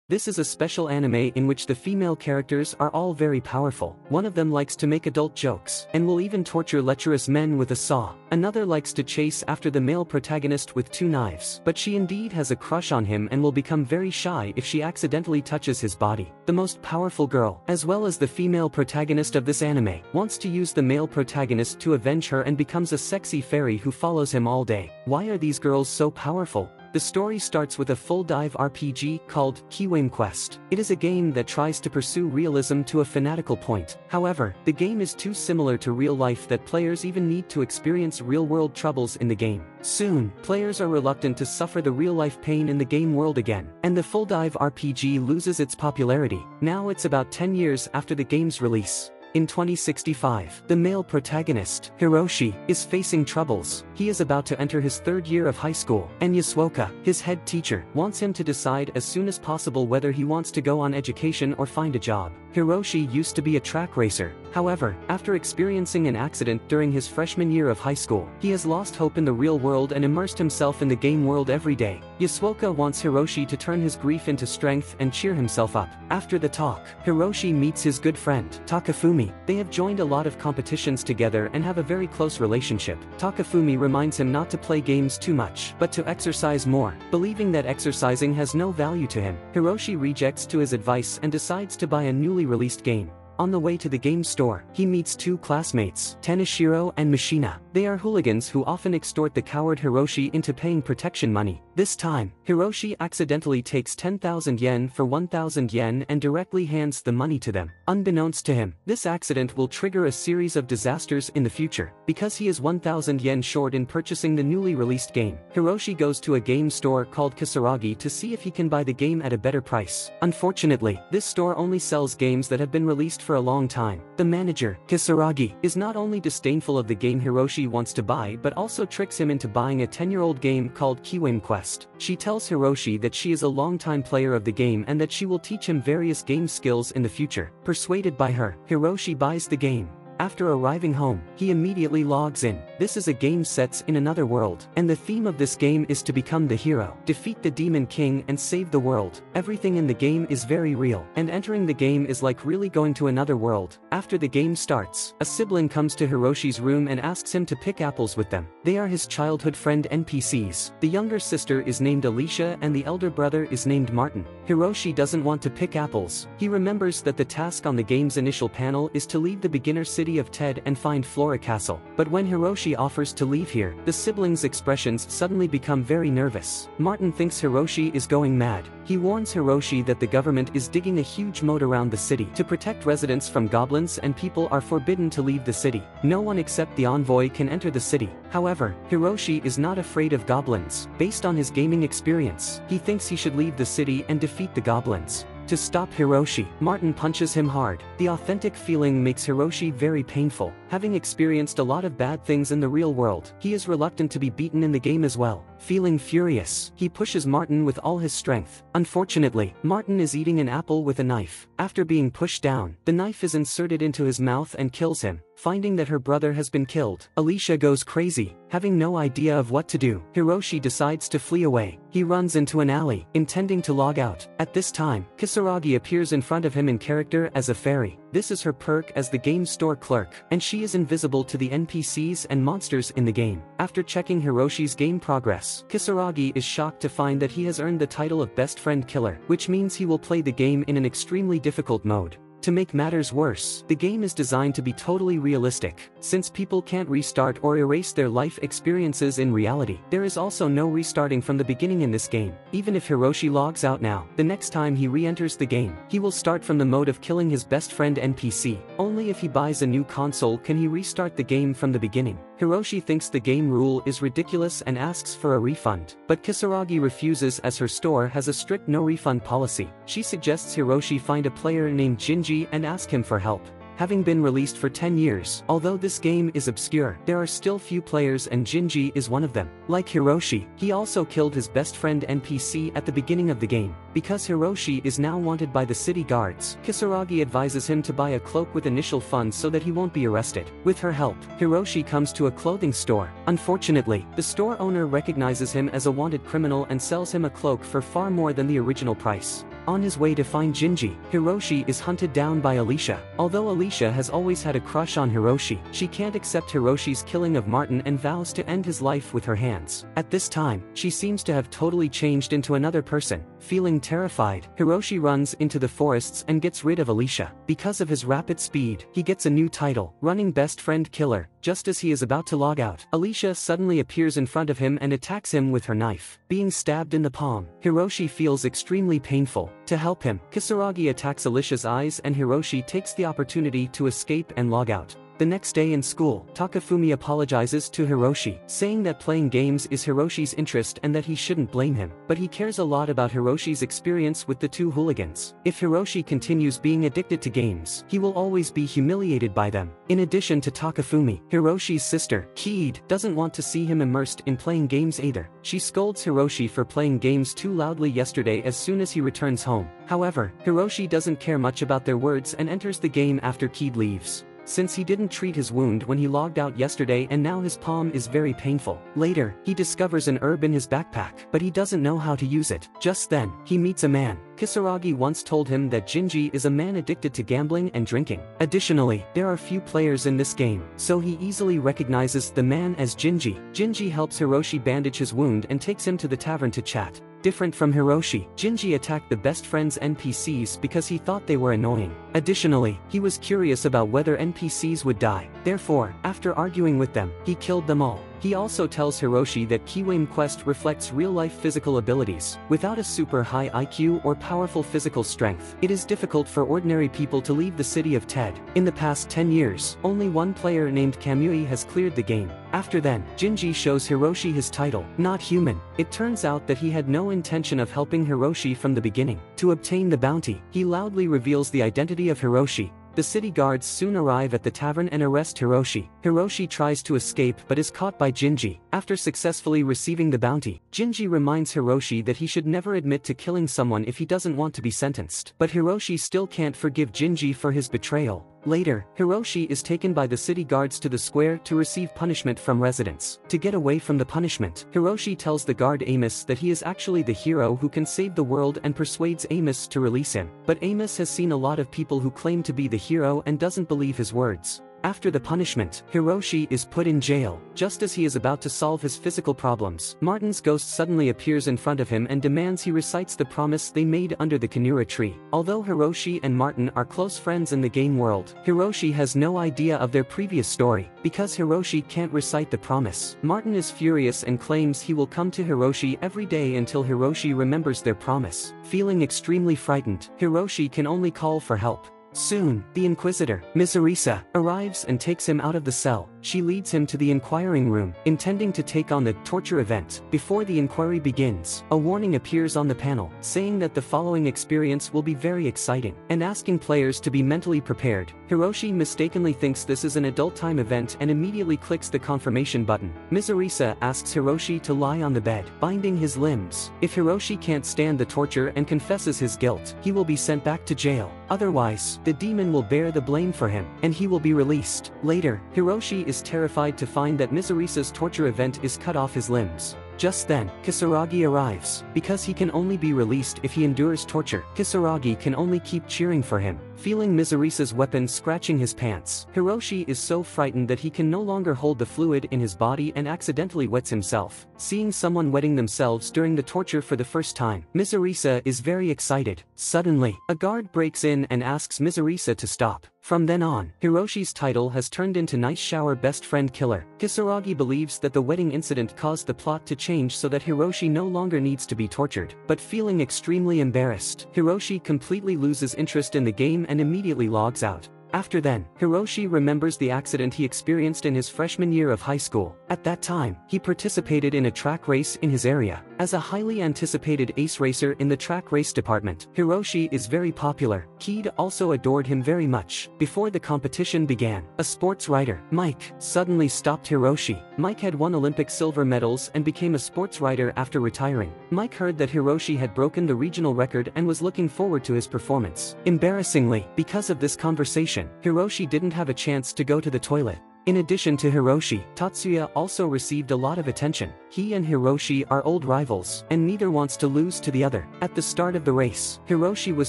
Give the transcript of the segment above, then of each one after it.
This is a special anime in which the female characters are all very powerful. One of them likes to make adult jokes, and will even torture lecherous men with a saw. Another likes to chase after the male protagonist with 2 knives. But she indeed has a crush on him and will become very shy if she accidentally touches his body. The most powerful girl, as well as the female protagonist of this anime, wants to use the male protagonist to avenge her and becomes a sexy fairy who follows him all day. Why are these girls so powerful? The story starts with a full-dive RPG called Kiwame Quest. It is a game that tries to pursue realism to a fanatical point. However, the game is too similar to real life that players even need to experience real-world troubles in the game. Soon, players are reluctant to suffer the real-life pain in the game world again, and the full-dive RPG loses its popularity. Now it's about 10 years after the game's release. In 2065, the male protagonist, Hiroshi, is facing troubles. He is about to enter his 3rd year of high school, and Yasuoka, his head teacher, wants him to decide as soon as possible whether he wants to go on education or find a job. Hiroshi used to be a track racer. However, after experiencing an accident during his freshman year of high school, he has lost hope in the real world and immersed himself in the game world every day. Yasuoka wants Hiroshi to turn his grief into strength and cheer himself up. After the talk, Hiroshi meets his good friend, Takafumi. They have joined a lot of competitions together and have a very close relationship. Takafumi reminds him not to play games too much, but to exercise more. Believing that exercising has no value to him, Hiroshi rejects to his advice and decides to buy a newly released game. On the way to the game store, he meets 2 classmates, Teneshiro and Mishina. They are hooligans who often extort the coward Hiroshi into paying protection money. This time, Hiroshi accidentally takes 10,000 yen for 1,000 yen and directly hands the money to them. Unbeknownst to him, this accident will trigger a series of disasters in the future. Because he is 1,000 yen short in purchasing the newly released game, Hiroshi goes to a game store called Kisaragi to see if he can buy the game at a better price. Unfortunately, this store only sells games that have been released for a long time. The manager, Kisaragi, is not only disdainful of the game Hiroshi wants to buy but also tricks him into buying a 10-year-old game called Kiwame Quest. She tells Hiroshi that she is a longtime player of the game and that she will teach him various game skills in the future. Persuaded by her, Hiroshi buys the game. After arriving home, he immediately logs in. This is a game set in another world, and the theme of this game is to become the hero, defeat the Demon King and save the world. Everything in the game is very real, and entering the game is like really going to another world. After the game starts, a sibling comes to Hiroshi's room and asks him to pick apples with them. They are his childhood friend NPCs. The younger sister is named Alicia and the elder brother is named Martin. Hiroshi doesn't want to pick apples. He remembers that the task on the game's initial panel is to leave the beginner city of Ted and find Flora Castle. But when Hiroshi offers to leave here, the siblings' expressions suddenly become very nervous. Martin thinks Hiroshi is going mad. He warns Hiroshi that the government is digging a huge moat around the city to protect residents from goblins and people are forbidden to leave the city. No one except the envoy can enter the city. However, Hiroshi is not afraid of goblins. Based on his gaming experience, he thinks he should leave the city and defeat the goblins. To stop Hiroshi, Martin punches him hard. The authentic feeling makes Hiroshi very painful. Having experienced a lot of bad things in the real world, he is reluctant to be beaten in the game as well. Feeling furious, he pushes Martin with all his strength. Unfortunately, Martin is eating an apple with a knife. After being pushed down, the knife is inserted into his mouth and kills him. Finding that her brother has been killed, Alicia goes crazy. Having no idea of what to do, Hiroshi decides to flee away. He runs into an alley, intending to log out. At this time, Kisaragi appears in front of him in character as a fairy. This is her perk as the game store clerk, and she is invisible to the NPCs and monsters in the game. After checking Hiroshi's game progress, Kisaragi is shocked to find that he has earned the title of Best Friend Killer, which means he will play the game in an extremely difficult mode. To make matters worse, the game is designed to be totally realistic. Since people can't restart or erase their life experiences in reality, there is also no restarting from the beginning in this game. Even if Hiroshi logs out now, the next time he re-enters the game, he will start from the mode of killing his best friend NPC. Only if he buys a new console can he restart the game from the beginning. Hiroshi thinks the game rule is ridiculous and asks for a refund, but Kisaragi refuses as her store has a strict no-refund policy. She suggests Hiroshi find a player named Jinji and ask him for help. Having been released for 10 years, although this game is obscure, there are still few players and Jinji is one of them. Like Hiroshi, he also killed his best friend NPC at the beginning of the game. Because Hiroshi is now wanted by the city guards, Kisaragi advises him to buy a cloak with initial funds so that he won't be arrested. With her help, Hiroshi comes to a clothing store. Unfortunately, the store owner recognizes him as a wanted criminal and sells him a cloak for far more than the original price. On his way to find Jinji, Hiroshi is hunted down by Alicia. Although Alicia has always had a crush on Hiroshi, she can't accept Hiroshi's killing of Martin and vows to end his life with her hands. At this time, she seems to have totally changed into another person. Feeling terrified, Hiroshi runs into the forests and gets rid of Alicia. Because of his rapid speed, he gets a new title, Running Best Friend Killer. Just as he is about to log out, Alicia suddenly appears in front of him and attacks him with her knife. Being stabbed in the palm, Hiroshi feels extremely painful. To help him, Kisaragi attacks Alicia's eyes and Hiroshi takes the opportunity to escape and log out. The next day in school, Takafumi apologizes to Hiroshi, saying that playing games is Hiroshi's interest and that he shouldn't blame him. But he cares a lot about Hiroshi's experience with the two hooligans. If Hiroshi continues being addicted to games, he will always be humiliated by them. In addition to Takafumi, Hiroshi's sister, Kiid, doesn't want to see him immersed in playing games either. She scolds Hiroshi for playing games too loudly yesterday as soon as he returns home. However, Hiroshi doesn't care much about their words and enters the game after Kiid leaves. Since he didn't treat his wound when he logged out yesterday and now his palm is very painful. Later, he discovers an herb in his backpack, but he doesn't know how to use it. Just then, he meets a man. Kisaragi once told him that Jinji is a man addicted to gambling and drinking. Additionally, there are few players in this game, so he easily recognizes the man as Jinji. Jinji helps Hiroshi bandage his wound and takes him to the tavern to chat. Different from Hiroshi, Jinji attacked the best friend's NPCs because he thought they were annoying. Additionally, he was curious about whether NPCs would die. Therefore, after arguing with them, he killed them all. He also tells Hiroshi that Kiwame Quest reflects real-life physical abilities. Without a super high IQ or powerful physical strength, it is difficult for ordinary people to leave the city of Ted. In the past 10 years, only one player named Kamui has cleared the game. After then, Jinji shows Hiroshi his title, Not Human. It turns out that he had no intention of helping Hiroshi from the beginning. To obtain the bounty, he loudly reveals the identity of Hiroshi. The city guards soon arrive at the tavern and arrest Hiroshi. Hiroshi tries to escape but is caught by Jinji. After successfully receiving the bounty, Jinji reminds Hiroshi that he should never admit to killing someone if he doesn't want to be sentenced. But Hiroshi still can't forgive Jinji for his betrayal. Later, Hiroshi is taken by the city guards to the square to receive punishment from residents. To get away from the punishment, Hiroshi tells the guard Amos that he is actually the hero who can save the world and persuades Amos to release him. But Amos has seen a lot of people who claim to be the hero and doesn't believe his words. After the punishment, Hiroshi is put in jail. Just as he is about to solve his physical problems, Martin's ghost suddenly appears in front of him and demands he recites the promise they made under the Kanura tree. Although Hiroshi and Martin are close friends in the game world, Hiroshi has no idea of their previous story. Because Hiroshi can't recite the promise, Martin is furious and claims he will come to Hiroshi every day until Hiroshi remembers their promise. Feeling extremely frightened, Hiroshi can only call for help. Soon, the Inquisitor, Mizurisa, arrives and takes him out of the cell. She leads him to the inquiring room, intending to take on the torture event. Before the inquiry begins, a warning appears on the panel, saying that the following experience will be very exciting, and asking players to be mentally prepared. Hiroshi mistakenly thinks this is an adult time event and immediately clicks the confirmation button. Mizurisa asks Hiroshi to lie on the bed, binding his limbs. If Hiroshi can't stand the torture and confesses his guilt, he will be sent back to jail. Otherwise, the demon will bear the blame for him, and he will be released. Later, Hiroshi is terrified to find that Mizurisa's torture event is cut off his limbs. Just then, Kisaragi arrives. Because he can only be released if he endures torture, Kisaragi can only keep cheering for him. Feeling Mizurisa's weapon scratching his pants, Hiroshi is so frightened that he can no longer hold the fluid in his body and accidentally wets himself. Seeing someone wetting themselves during the torture for the first time, Mizurisa is very excited. Suddenly, a guard breaks in and asks Mizurisa to stop. From then on, Hiroshi's title has turned into Nice Shower Best Friend Killer. Kisaragi believes that the wedding incident caused the plot to change so that Hiroshi no longer needs to be tortured. But feeling extremely embarrassed, Hiroshi completely loses interest in the game and immediately logs out. After then, Hiroshi remembers the accident he experienced in his freshman year of high school. At that time, he participated in a track race in his area. As a highly anticipated ace racer in the track race department, Hiroshi is very popular. Kiid also adored him very much. Before the competition began, a sports writer, Mike, suddenly stopped Hiroshi. Mike had won Olympic silver medals and became a sports writer after retiring. Mike heard that Hiroshi had broken the regional record and was looking forward to his performance. Embarrassingly, because of this conversation, Hiroshi didn't have a chance to go to the toilet. In addition to Hiroshi, Tatsuya also received a lot of attention. He and Hiroshi are old rivals, and neither wants to lose to the other. At the start of the race, Hiroshi was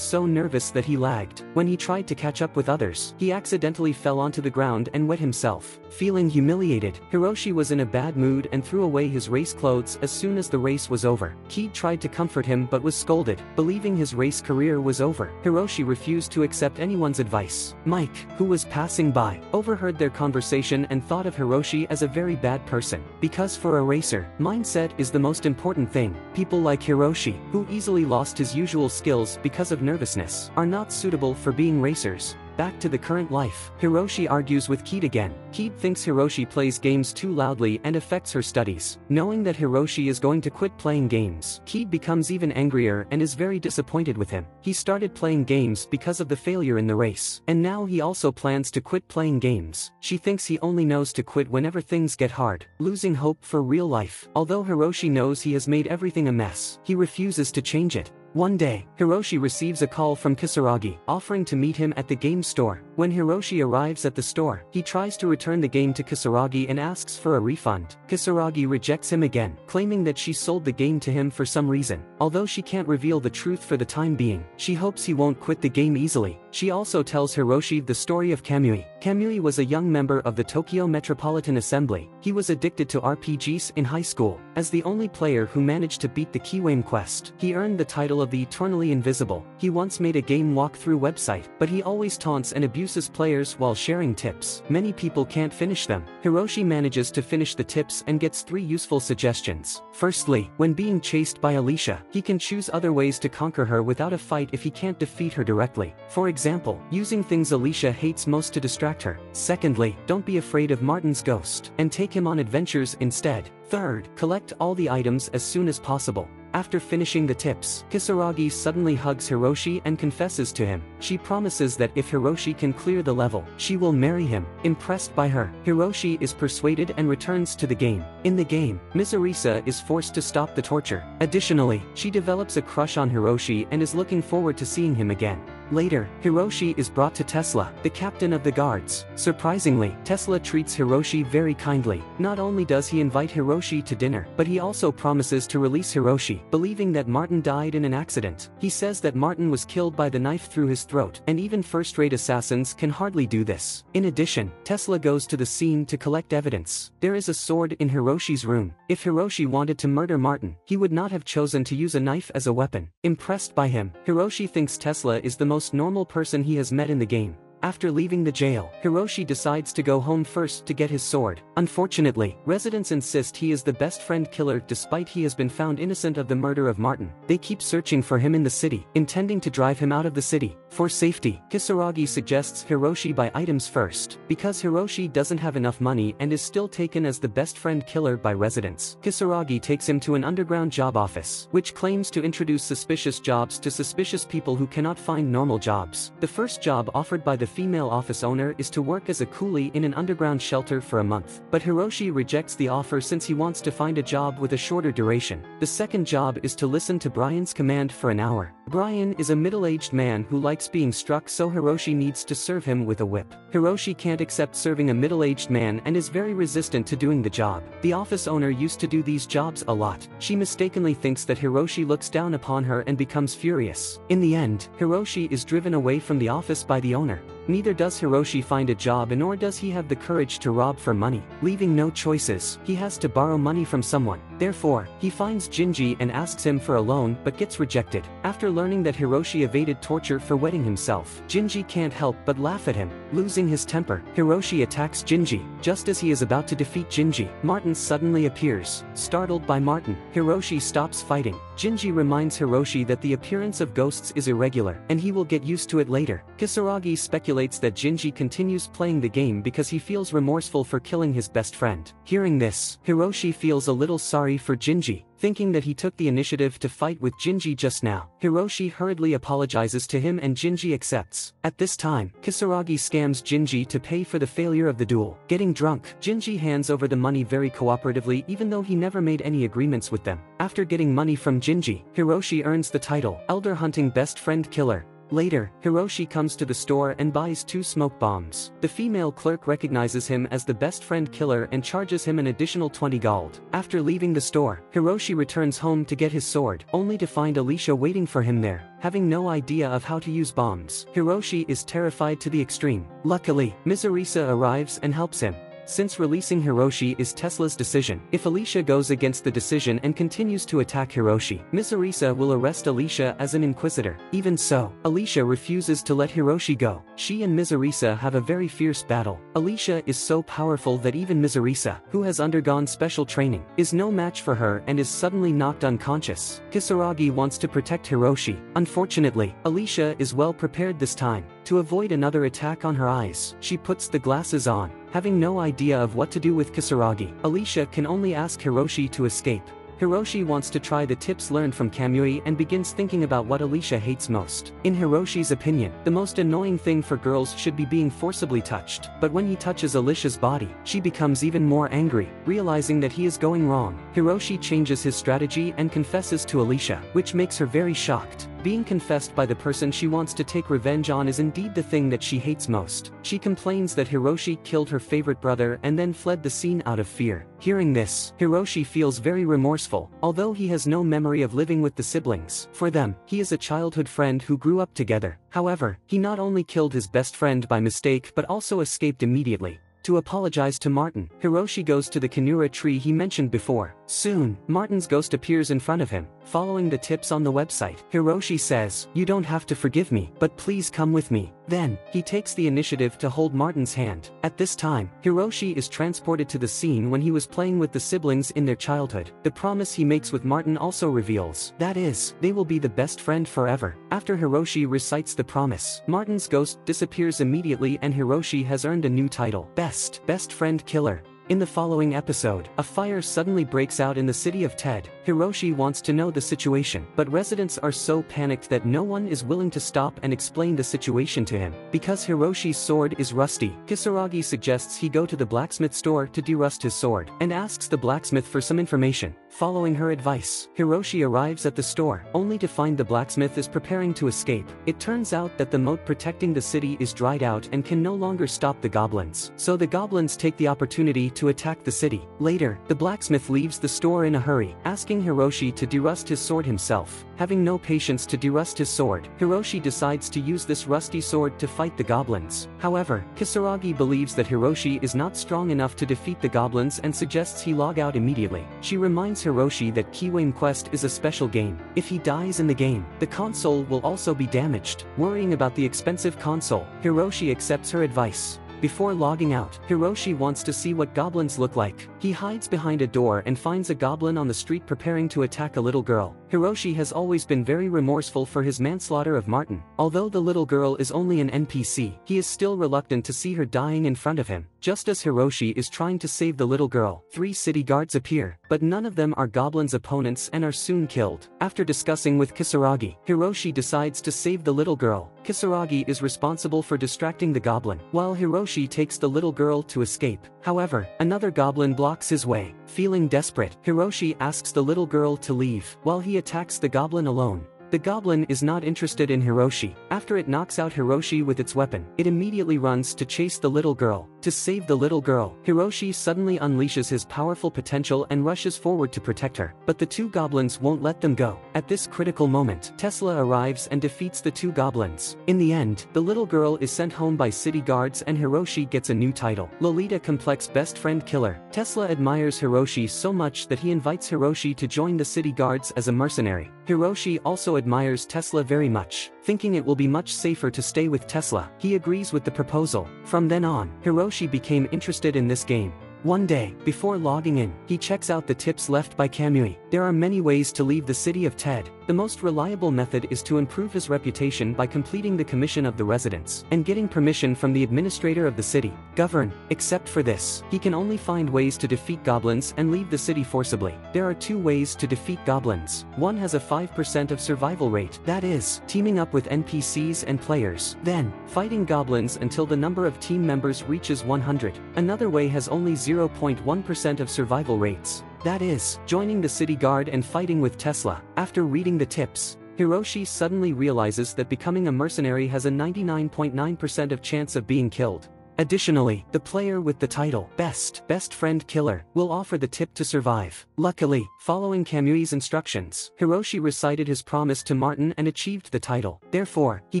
so nervous that he lagged. When he tried to catch up with others, he accidentally fell onto the ground and wet himself. Feeling humiliated, Hiroshi was in a bad mood and threw away his race clothes as soon as the race was over. Ki tried to comfort him but was scolded. Believing his race career was over, Hiroshi refused to accept anyone's advice. Mike, who was passing by, overheard their conversation and thought of Hiroshi as a very bad person. Because for a racer, mindset is the most important thing. People like Hiroshi, who easily lost his usual skills because of nervousness, are not suitable for being racers. Back to the current life, Hiroshi argues with Keed again. Keed thinks Hiroshi plays games too loudly and affects her studies. Knowing that Hiroshi is going to quit playing games, Keed becomes even angrier and is very disappointed with him. He started playing games because of the failure in the race, and now he also plans to quit playing games. She thinks he only knows to quit whenever things get hard, losing hope for real life. Although Hiroshi knows he has made everything a mess, he refuses to change it. One day, Hiroshi receives a call from Kisaragi, offering to meet him at the game store. When Hiroshi arrives at the store, he tries to return the game to Kisaragi and asks for a refund. Kisaragi rejects him again, claiming that she sold the game to him for some reason. Although she can't reveal the truth for the time being, she hopes he won't quit the game easily. She also tells Hiroshi the story of Kamui. Kamui was a young member of the Tokyo Metropolitan Assembly. He was addicted to RPGs in high school. As the only player who managed to beat the Kiwame quest, he earned the title of the Eternally Invisible. He once made a game walkthrough website, but he always taunts and abuses players while sharing tips. Many people can't finish them. Hiroshi manages to finish the tips and gets 3 useful suggestions. Firstly, when being chased by Alicia, he can choose other ways to conquer her without a fight if he can't defeat her directly. For example, using things Alicia hates most to distract her. Secondly, don't be afraid of Martin's ghost, and take him on adventures instead. Third, collect all the items as soon as possible. After finishing the tips, Kisaragi suddenly hugs Hiroshi and confesses to him. She promises that if Hiroshi can clear the level, she will marry him. Impressed by her, Hiroshi is persuaded and returns to the game. In the game, Mizurisa is forced to stop the torture. Additionally, she develops a crush on Hiroshi and is looking forward to seeing him again. Later, Hiroshi is brought to Tesla, the captain of the guards. Surprisingly, Tesla treats Hiroshi very kindly. Not only does he invite Hiroshi to dinner, but he also promises to release Hiroshi, believing that Martin died in an accident. He says that Martin was killed by the knife through his throat, and even first-rate assassins can hardly do this. In addition, Tesla goes to the scene to collect evidence. There is a sword in Hiroshi's room. If Hiroshi wanted to murder Martin, he would not have chosen to use a knife as a weapon. Impressed by him, Hiroshi thinks Tesla is the most normal person he has met in the game. After leaving the jail, Hiroshi decides to go home first to get his sword. Unfortunately, residents insist he is the best friend killer despite he has been found innocent of the murder of Martin. They keep searching for him in the city, intending to drive him out of the city. For safety, Kisaragi suggests Hiroshi buy items first. Because Hiroshi doesn't have enough money and is still taken as the best friend killer by residents, Kisaragi takes him to an underground job office, which claims to introduce suspicious jobs to suspicious people who cannot find normal jobs. The first job offered by the female office owner is to work as a coolie in an underground shelter for a month, but Hiroshi rejects the offer since he wants to find a job with a shorter duration. The second job is to listen to Brian's command for an hour. Brian is a middle-aged man who likes being struck, so Hiroshi needs to serve him with a whip. Hiroshi can't accept serving a middle-aged man and is very resistant to doing the job. The office owner used to do these jobs a lot. She mistakenly thinks that Hiroshi looks down upon her and becomes furious. In the end, Hiroshi is driven away from the office by the owner. Neither does Hiroshi find a job, nor does he have the courage to rob for money. Leaving no choices, he has to borrow money from someone. Therefore, he finds Jinji and asks him for a loan but gets rejected. After learning that Hiroshi evaded torture for wetting himself, Jinji can't help but laugh at him. Losing his temper, Hiroshi attacks Jinji. Just as he is about to defeat Jinji, Martin suddenly appears. Startled by Martin, Hiroshi stops fighting. Jinji reminds Hiroshi that the appearance of ghosts is irregular, and he will get used to it later. Kisaragi speculates that Jinji continues playing the game because he feels remorseful for killing his best friend. Hearing this, Hiroshi feels a little sorry for Jinji. Thinking that he took the initiative to fight with Jinji just now, Hiroshi hurriedly apologizes to him and Jinji accepts. At this time, Kisaragi scams Jinji to pay for the failure of the duel. Getting drunk, Jinji hands over the money very cooperatively even though he never made any agreements with them. After getting money from Jinji, Hiroshi earns the title Elder Hunting Best Friend Killer. Later, Hiroshi comes to the store and buys 2 smoke bombs. The female clerk recognizes him as the best friend killer and charges him an additional 20 gold. After leaving the store, Hiroshi returns home to get his sword, only to find Alicia waiting for him there. Having no idea of how to use bombs, Hiroshi is terrified to the extreme. Luckily, Mizurisa arrives and helps him. Since releasing Hiroshi is Tesla's decision, if Alicia goes against the decision and continues to attack Hiroshi, Mizurisa will arrest Alicia as an inquisitor. Even so, Alicia refuses to let Hiroshi go. She and Mizurisa have a very fierce battle. Alicia is so powerful that even Mizurisa, who has undergone special training, is no match for her and is suddenly knocked unconscious. Kisaragi wants to protect Hiroshi. Unfortunately, Alicia is well prepared this time. To avoid another attack on her eyes, she puts the glasses on. Having no idea of what to do with Kisaragi, Alicia can only ask Hiroshi to escape. Hiroshi wants to try the tips learned from Kamui and begins thinking about what Alicia hates most. In Hiroshi's opinion, the most annoying thing for girls should be being forcibly touched, but when he touches Alicia's body, she becomes even more angry, realizing that he is going wrong. Hiroshi changes his strategy and confesses to Alicia, which makes her very shocked. Being confessed by the person she wants to take revenge on is indeed the thing that she hates most. She complains that Hiroshi killed her favorite brother and then fled the scene out of fear. Hearing this, Hiroshi feels very remorseful, although he has no memory of living with the siblings. For them, he is a childhood friend who grew up together. However, he not only killed his best friend by mistake but also escaped immediately. To apologize to Martin, Hiroshi goes to the Kinura tree he mentioned before. Soon, Martin's ghost appears in front of him. Following the tips on the website, Hiroshi says, "You don't have to forgive me, but please come with me." Then, he takes the initiative to hold Martin's hand. At this time, Hiroshi is transported to the scene when he was playing with the siblings in their childhood. The promise he makes with Martin also reveals, that is, they will be the best friend forever. After Hiroshi recites the promise, Martin's ghost disappears immediately and Hiroshi has earned a new title, Best Friend Killer. In the following episode, a fire suddenly breaks out in the city of Ted. Hiroshi wants to know the situation, but residents are so panicked that no one is willing to stop and explain the situation to him. Because Hiroshi's sword is rusty, Kisaragi suggests he go to the blacksmith store to derust his sword, and asks the blacksmith for some information. Following her advice, Hiroshi arrives at the store, only to find the blacksmith is preparing to escape. It turns out that the moat protecting the city is dried out and can no longer stop the goblins, so the goblins take the opportunity to attack the city. Later, the blacksmith leaves the store in a hurry, asking Hiroshi to derust his sword himself. Having no patience to derust his sword, Hiroshi decides to use this rusty sword to fight the goblins. However, Kisaragi believes that Hiroshi is not strong enough to defeat the goblins and suggests he log out immediately. She reminds Hiroshi that Kiwame Quest is a special game. If he dies in the game, the console will also be damaged. Worrying about the expensive console, Hiroshi accepts her advice. Before logging out, Hiroshi wants to see what goblins look like. He hides behind a door and finds a goblin on the street preparing to attack a little girl. Hiroshi has always been very remorseful for his manslaughter of Martin. Although the little girl is only an NPC, he is still reluctant to see her dying in front of him. Just as Hiroshi is trying to save the little girl, 3 city guards appear, but none of them are goblins' opponents and are soon killed. After discussing with Kisaragi, Hiroshi decides to save the little girl. Kisaragi is responsible for distracting the goblin, while Hiroshi takes the little girl to escape. However, another goblin blocks his way. Feeling desperate, Hiroshi asks the little girl to leave, while he attacks the goblin alone. The goblin is not interested in Hiroshi. After it knocks out Hiroshi with its weapon, it immediately runs to chase the little girl. To save the little girl, Hiroshi suddenly unleashes his powerful potential and rushes forward to protect her, but the 2 goblins won't let them go. At this critical moment, Tesla arrives and defeats the 2 goblins. In the end, the little girl is sent home by city guards and Hiroshi gets a new title, Lolita Complex Best Friend Killer. Tesla admires Hiroshi so much that he invites Hiroshi to join the city guards as a mercenary. Hiroshi also admires Tesla very much. Thinking it will be much safer to stay with Tesla, he agrees with the proposal. From then on, Hiroshi became interested in this game. One day, before logging in, he checks out the tips left by Kamui. There are many ways to leave the city of Ted. The most reliable method is to improve his reputation by completing the commission of the residents and getting permission from the administrator of the city. Govern. Except for this, he can only find ways to defeat goblins and leave the city forcibly. There are 2 ways to defeat goblins. One has a 5% of survival rate, that is, teaming up with NPCs and players, then fighting goblins until the number of team members reaches 100. Another way has only 0.1% of survival rates. That is, joining the city guard and fighting with Tesla. After reading the tips, Hiroshi suddenly realizes that becoming a mercenary has a 99.9% of chance of being killed. Additionally, the player with the title Best Friend Killer will offer the tip to survive. Luckily, following Kamui's instructions, Hiroshi recited his promise to Martin and achieved the title. Therefore, he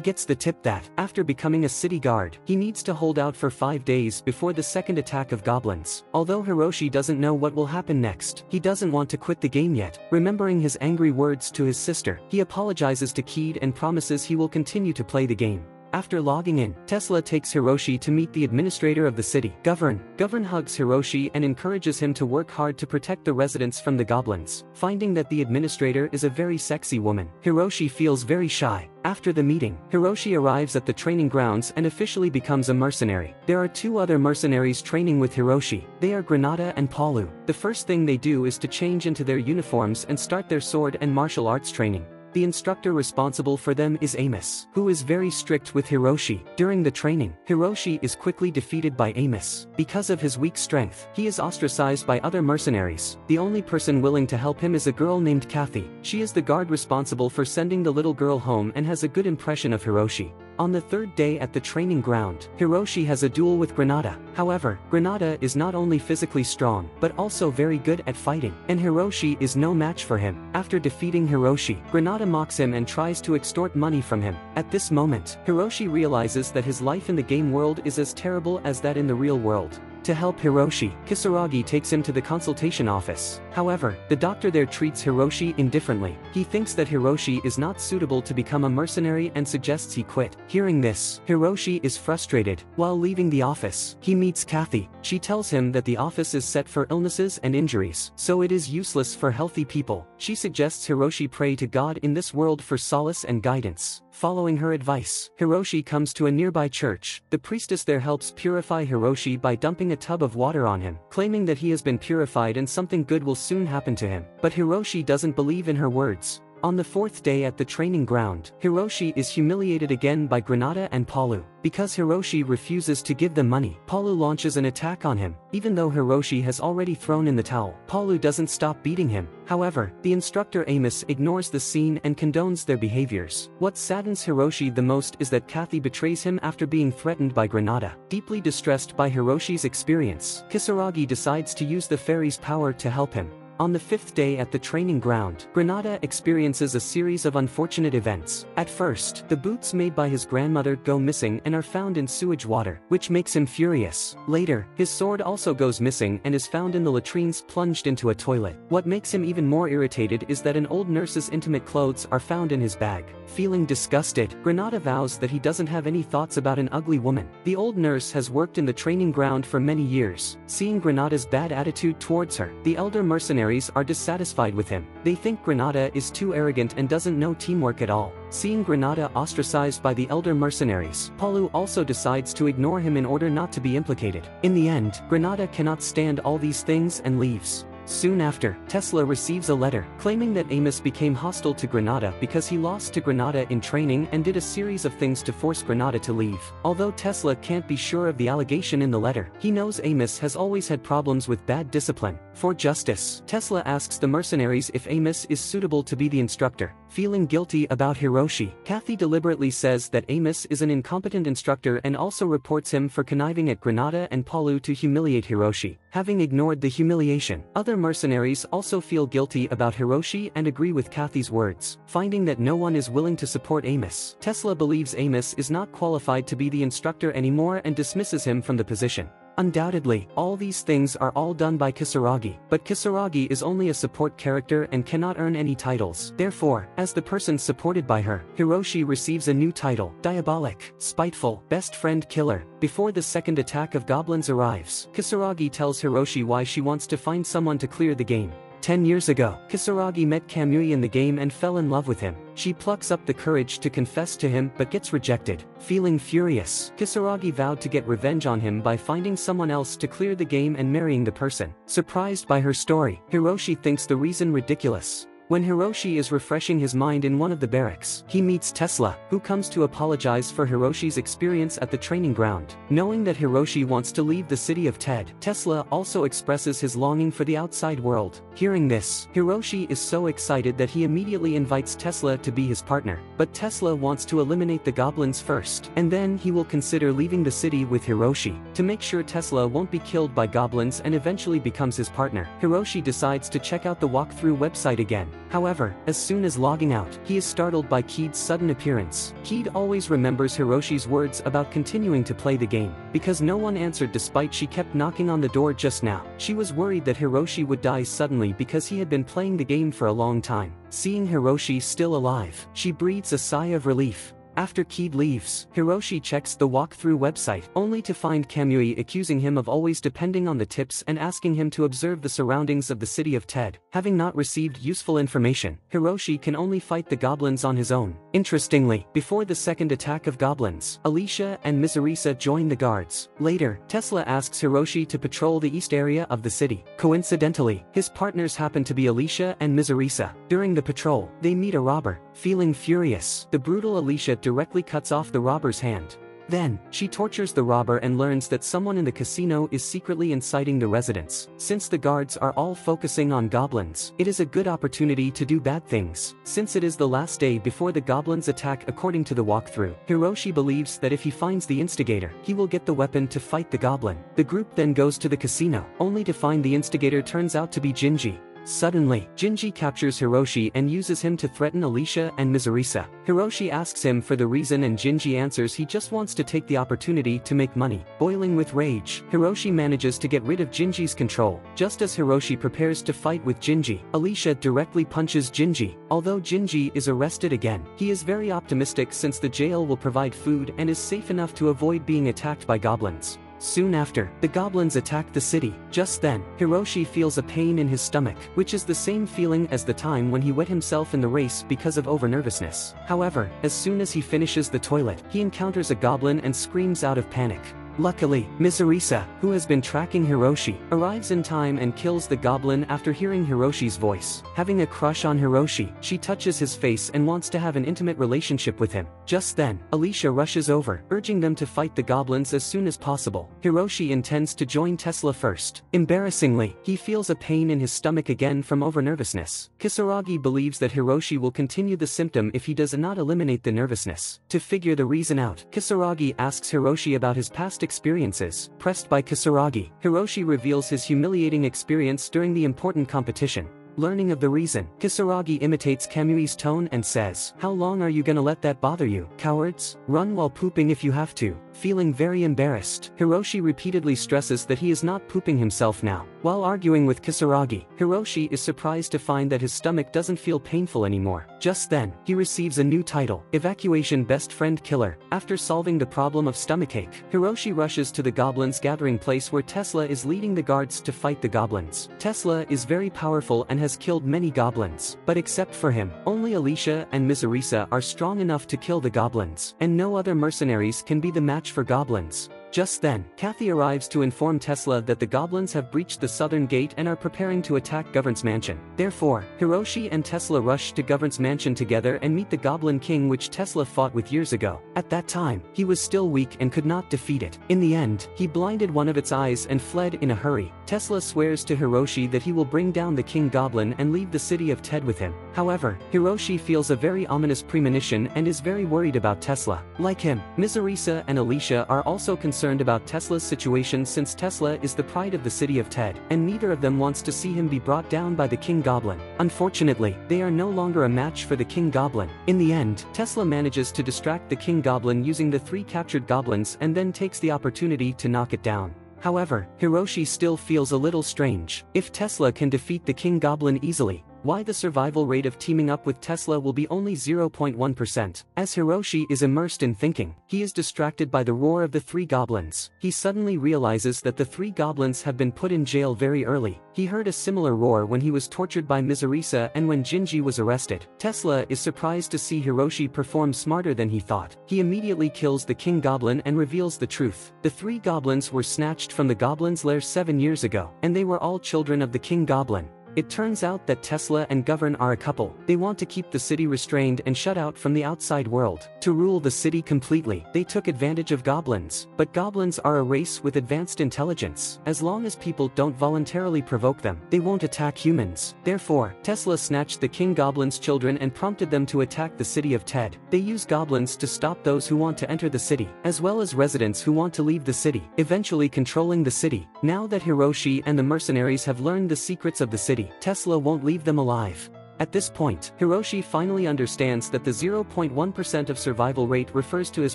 gets the tip that, after becoming a city guard, he needs to hold out for 5 days before the second attack of goblins. Although Hiroshi doesn't know what will happen next, he doesn't want to quit the game yet. Remembering his angry words to his sister, he apologizes to Keed and promises he will continue to play the game. After logging in, Tesla takes Hiroshi to meet the administrator of the city, Govern. Govern hugs Hiroshi and encourages him to work hard to protect the residents from the goblins. Finding that the administrator is a very sexy woman, Hiroshi feels very shy. After the meeting, Hiroshi arrives at the training grounds and officially becomes a mercenary. There are 2 other mercenaries training with Hiroshi. They are Granada and Palu. The first thing they do is to change into their uniforms and start their sword and martial arts training. The instructor responsible for them is Amos, who is very strict with Hiroshi. During the training, Hiroshi is quickly defeated by Amos. Because of his weak strength, he is ostracized by other mercenaries. The only person willing to help him is a girl named Kathy. She is the guard responsible for sending the little girl home and has a good impression of Hiroshi. On the 3rd day at the training ground, Hiroshi has a duel with Granada. However, Granada is not only physically strong, but also very good at fighting, and Hiroshi is no match for him. After defeating Hiroshi, Granada mocks him and tries to extort money from him. At this moment, Hiroshi realizes that his life in the game world is as terrible as that in the real world. To help Hiroshi, Kisaragi takes him to the consultation office. However, the doctor there treats Hiroshi indifferently. He thinks that Hiroshi is not suitable to become a mercenary and suggests he quit. Hearing this, Hiroshi is frustrated. While leaving the office, he meets Kathy. She tells him that the office is set for illnesses and injuries, so it is useless for healthy people. She suggests Hiroshi pray to God in this world for solace and guidance. Following her advice, Hiroshi comes to a nearby church. The priestess there helps purify Hiroshi by dumping a tub of water on him, claiming that he has been purified and something good will soon happen to him. But Hiroshi doesn't believe in her words. On the 4th day at the training ground, Hiroshi is humiliated again by Granada and Palu. Because Hiroshi refuses to give them money, Palu launches an attack on him. Even though Hiroshi has already thrown in the towel, Palu doesn't stop beating him. However, the instructor Amos ignores the scene and condones their behaviors. What saddens Hiroshi the most is that Kathy betrays him after being threatened by Granada. Deeply distressed by Hiroshi's experience, Kisaragi decides to use the fairy's power to help him. On the 5th day at the training ground, Granada experiences a series of unfortunate events. At first, the boots made by his grandmother go missing and are found in sewage water, which makes him furious. Later, his sword also goes missing and is found in the latrines plunged into a toilet. What makes him even more irritated is that an old nurse's intimate clothes are found in his bag. Feeling disgusted, Granada vows that he doesn't have any thoughts about an ugly woman. The old nurse has worked in the training ground for many years. Seeing Granada's bad attitude towards her, the elder mercenaries are dissatisfied with him. They think Granada is too arrogant and doesn't know teamwork at all. Seeing Granada ostracized by the elder mercenaries, Palu also decides to ignore him in order not to be implicated. In the end, Granada cannot stand all these things and leaves. Soon after, Tesla receives a letter, claiming that Amos became hostile to Granada because he lost to Granada in training and did a series of things to force Granada to leave. Although Tesla can't be sure of the allegation in the letter, he knows Amos has always had problems with bad discipline. For justice, Tesla asks the mercenaries if Amos is suitable to be the instructor. Feeling guilty about Hiroshi, Kathy deliberately says that Amos is an incompetent instructor and also reports him for conniving at Granada and Palu to humiliate Hiroshi. Having ignored the humiliation, other mercenaries also feel guilty about Hiroshi and agree with Kathy's words. Finding that no one is willing to support Amos, Tesla believes Amos is not qualified to be the instructor anymore and dismisses him from the position. Undoubtedly, all these things are all done by Kisaragi, but Kisaragi is only a support character and cannot earn any titles. Therefore, as the person supported by her, Hiroshi receives a new title, Diabolic, Spiteful, Best Friend Killer. Before the second attack of goblins arrives, Kisaragi tells Hiroshi why she wants to find someone to clear the game. 10 years ago, Kisaragi met Kamui in the game and fell in love with him. She plucks up the courage to confess to him but gets rejected. Feeling furious, Kisaragi vowed to get revenge on him by finding someone else to clear the game and marrying the person. Surprised by her story, Hiroshi thinks the reason ridiculous. When Hiroshi is refreshing his mind in one of the barracks, he meets Tesla, who comes to apologize for Hiroshi's experience at the training ground. Knowing that Hiroshi wants to leave the city of Ted, Tesla also expresses his longing for the outside world. Hearing this, Hiroshi is so excited that he immediately invites Tesla to be his partner. But Tesla wants to eliminate the goblins first, and then he will consider leaving the city with Hiroshi. To make sure Tesla won't be killed by goblins and eventually becomes his partner, Hiroshi decides to check out the walkthrough website again. However, as soon as logging out, he is startled by Keed's sudden appearance. Keed always remembers Hiroshi's words about continuing to play the game, because no one answered despite she kept knocking on the door just now. She was worried that Hiroshi would die suddenly because he had been playing the game for a long time. Seeing Hiroshi still alive, she breathes a sigh of relief. After Keed leaves, Hiroshi checks the walkthrough website, only to find Kamui accusing him of always depending on the tips and asking him to observe the surroundings of the city of Ted. Having not received useful information, Hiroshi can only fight the goblins on his own. Interestingly, before the second attack of goblins, Alicia and Mizurisa join the guards. Later, Tesla asks Hiroshi to patrol the east area of the city. Coincidentally, his partners happen to be Alicia and Mizurisa. During the patrol, they meet a robber. Feeling furious, the brutal Alicia directly cuts off the robber's hand. Then, she tortures the robber and learns that someone in the casino is secretly inciting the residents. Since the guards are all focusing on goblins, it is a good opportunity to do bad things. Since it is the last day before the goblins attack according to the walkthrough, Hiroshi believes that if he finds the instigator, he will get the weapon to fight the goblin. The group then goes to the casino, only to find the instigator turns out to be Jinji. Suddenly, Jinji captures Hiroshi and uses him to threaten Alicia and Mizurisa. Hiroshi asks him for the reason and Jinji answers he just wants to take the opportunity to make money. Boiling with rage, Hiroshi manages to get rid of Jinji's control. Just as Hiroshi prepares to fight with Jinji, Alicia directly punches Jinji. Although Jinji is arrested again, he is very optimistic since the jail will provide food and is safe enough to avoid being attacked by goblins. Soon after, the goblins attack the city. Just then, Hiroshi feels a pain in his stomach, which is the same feeling as the time when he wet himself in the race because of overnervousness. However, as soon as he finishes the toilet, he encounters a goblin and screams out of panic. Luckily, Mizurisa, who has been tracking Hiroshi, arrives in time and kills the goblin after hearing Hiroshi's voice. Having a crush on Hiroshi, she touches his face and wants to have an intimate relationship with him. Just then, Alicia rushes over, urging them to fight the goblins as soon as possible. Hiroshi intends to join Tesla first. Embarrassingly, he feels a pain in his stomach again from overnervousness. Kisaragi believes that Hiroshi will continue the symptom if he does not eliminate the nervousness. To figure the reason out, Kisaragi asks Hiroshi about his past experiences. Pressed by Kisaragi, Hiroshi reveals his humiliating experience during the important competition. Learning of the reason, Kisaragi imitates Kamui's tone and says, "How long are you gonna let that bother you, cowards? Run while pooping if you have to." Feeling very embarrassed, Hiroshi repeatedly stresses that he is not pooping himself now. While arguing with Kisaragi, Hiroshi is surprised to find that his stomach doesn't feel painful anymore. Just then, he receives a new title, Evacuation Best Friend Killer. After solving the problem of stomachache, Hiroshi rushes to the goblins' gathering place where Tesla is leading the guards to fight the goblins. Tesla is very powerful and has killed many goblins, but except for him, only Alicia and Mizurisa are strong enough to kill the goblins, and no other mercenaries can be the match for goblins. Just then, Kathy arrives to inform Tesla that the goblins have breached the southern gate and are preparing to attack Govern's mansion. Therefore, Hiroshi and Tesla rush to Govern's mansion together and meet the Goblin King which Tesla fought with years ago. At that time, he was still weak and could not defeat it. In the end, he blinded one of its eyes and fled in a hurry. Tesla swears to Hiroshi that he will bring down the King Goblin and leave the city of Ted with him. However, Hiroshi feels a very ominous premonition and is very worried about Tesla. Like him, Mizurisa and Alicia are also concerned about Tesla's situation since Tesla is the pride of the city of Ted, and neither of them wants to see him be brought down by the King Goblin. Unfortunately, they are no longer a match for the King Goblin. In the end, Tesla manages to distract the King Goblin using the 3 captured goblins and then takes the opportunity to knock it down. However, Hiroshi still feels a little strange. If Tesla can defeat the King Goblin easily, why the survival rate of teaming up with Tesla will be only 0.1%. As Hiroshi is immersed in thinking, he is distracted by the roar of the 3 goblins. He suddenly realizes that the 3 goblins have been put in jail very early. He heard a similar roar when he was tortured by Mizurisa and when Jinji was arrested. Tesla is surprised to see Hiroshi perform smarter than he thought. He immediately kills the King Goblin and reveals the truth. The 3 goblins were snatched from the Goblin's lair 7 years ago, and they were all children of the King Goblin. It turns out that Tesla and Govern are a couple. They want to keep the city restrained and shut out from the outside world. To rule the city completely, they took advantage of goblins. But goblins are a race with advanced intelligence. As long as people don't voluntarily provoke them, they won't attack humans. Therefore, Tesla snatched the King Goblin's children and prompted them to attack the city of Ted. They use goblins to stop those who want to enter the city, as well as residents who want to leave the city, eventually controlling the city. Now that Hiroshi and the mercenaries have learned the secrets of the city, Tesla won't leave them alive. At this point, Hiroshi finally understands that the 0.1% of survival rate refers to his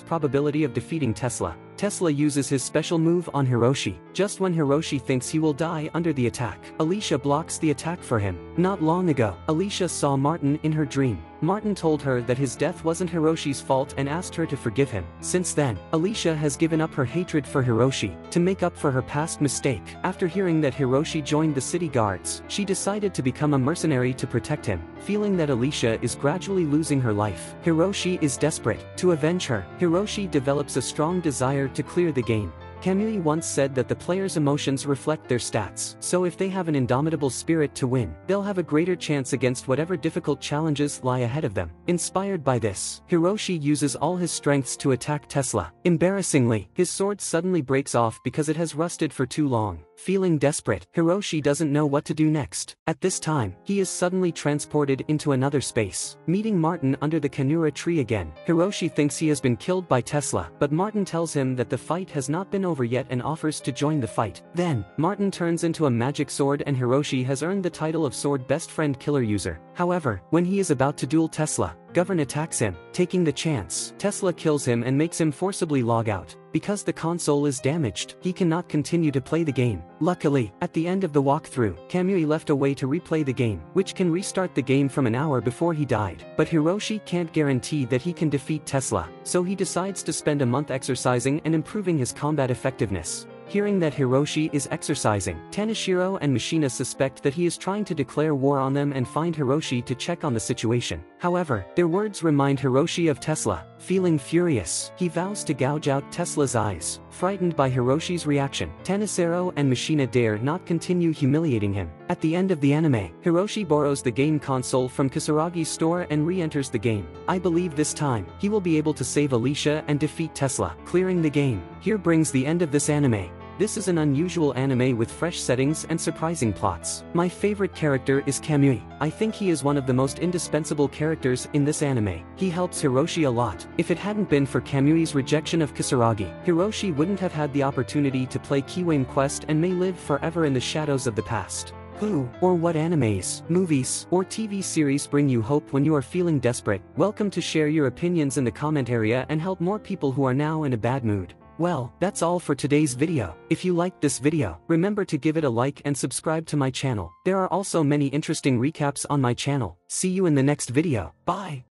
probability of defeating Tesla. Tesla uses his special move on Hiroshi. Just when Hiroshi thinks he will die under the attack, Alicia blocks the attack for him. Not long ago, Alicia saw Martin in her dream. Martin told her that his death wasn't Hiroshi's fault and asked her to forgive him. Since then, Alicia has given up her hatred for Hiroshi to make up for her past mistake. After hearing that Hiroshi joined the city guards, she decided to become a mercenary to protect him. Feeling that Alicia is gradually losing her life, Hiroshi is desperate. To avenge her, Hiroshi develops a strong desire to clear the game. Kamui once said that the player's emotions reflect their stats, so if they have an indomitable spirit to win, they'll have a greater chance against whatever difficult challenges lie ahead of them. Inspired by this, Hiroshi uses all his strengths to attack Tesla. Embarrassingly, his sword suddenly breaks off because it has rusted for too long. Feeling desperate, Hiroshi doesn't know what to do next. At this time, he is suddenly transported into another space. Meeting Martin under the Kanura tree again, Hiroshi thinks he has been killed by Tesla, but Martin tells him that the fight has not been over yet and offers to join the fight. Then, Martin turns into a magic sword and Hiroshi has earned the title of Sword Best Friend Killer User. However, when he is about to duel Tesla, Goblin attacks him. Taking the chance, Tesla kills him and makes him forcibly log out. Because the console is damaged, he cannot continue to play the game. Luckily, at the end of the walkthrough, Kamui left a way to replay the game, which can restart the game from an hour before he died. But Hiroshi can't guarantee that he can defeat Tesla, so he decides to spend a month exercising and improving his combat effectiveness. Hearing that Hiroshi is exercising, Tanishiro and Mishina suspect that he is trying to declare war on them and find Hiroshi to check on the situation. However, their words remind Hiroshi of Tesla. Feeling furious, he vows to gouge out Tesla's eyes. Frightened by Hiroshi's reaction, Tanishiro and Mishina dare not continue humiliating him. At the end of the anime, Hiroshi borrows the game console from Kisaragi's store and re-enters the game. I believe this time, he will be able to save Alicia and defeat Tesla, clearing the game. Here brings the end of this anime. This is an unusual anime with fresh settings and surprising plots. My favorite character is Kamui. I think he is one of the most indispensable characters in this anime. He helps Hiroshi a lot. If it hadn't been for Kamui's rejection of Kisaragi, Hiroshi wouldn't have had the opportunity to play Kiwame Quest and may live forever in the shadows of the past. Who, or what animes, movies, or TV series bring you hope when you are feeling desperate? Welcome to share your opinions in the comment area and help more people who are now in a bad mood. Well, that's all for today's video. If you liked this video, remember to give it a like and subscribe to my channel. There are also many interesting recaps on my channel. See you in the next video. Bye!